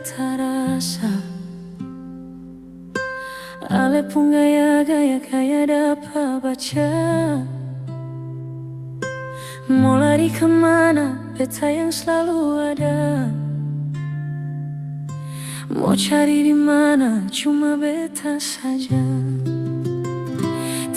beta rasa. Ale pun gaya dapat baca. Mau lari kemana, beta yang selalu ada. Mau cari di mana, cuma beta saja.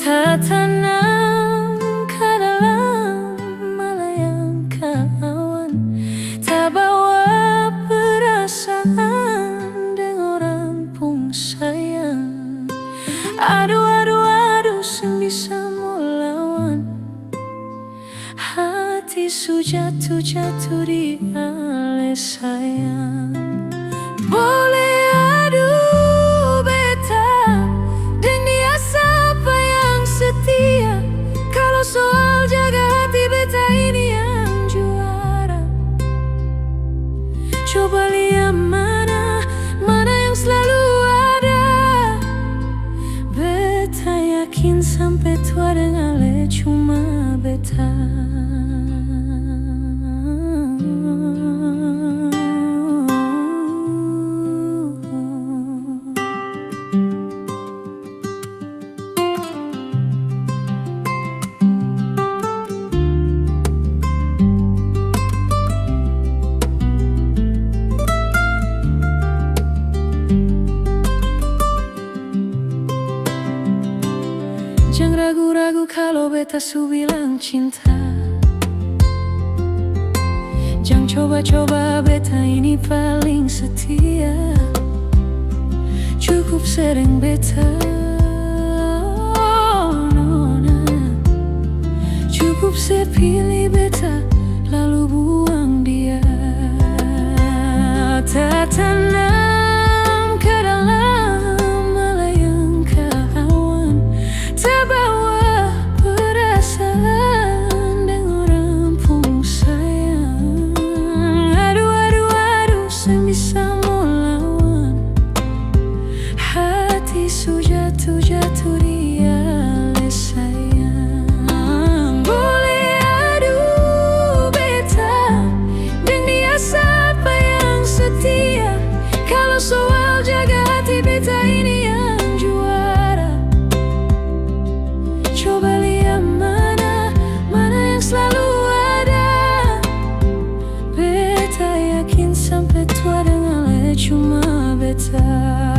Tak tenang ke dalam melayangkan awan, tak bawa perasaan dengan orang pun sayang. Aduh, sem bisa melawan. Hati su jatuh di ale sayang. Boleh adu beta dan dia siapa yang setia. Kalau soal jaga hati, beta ini yang juara. Coba lihat mana yang selalu ada. Beta yakin sampai tua dengan le cuma beta. Jangan ragu-ragu kalau beta su bilang cinta. Jangan coba-coba, beta ini paling setia. Cukup sering beta cukup saya pilih beta lalu buang dia. Tak tenang ke dalam melayangkan awan, terbawa perasaan dengan orang pun sayang. Aduh, saya bisa melawan. Hati su jatuh di ale sayang. Boleh adu beta dan dia siapa yang setia. Kalau soal jaga hati, beta ini yang juara. Coba lihat mana yang selalu ada. Beta yakin sampai tua dengan le cuma beta.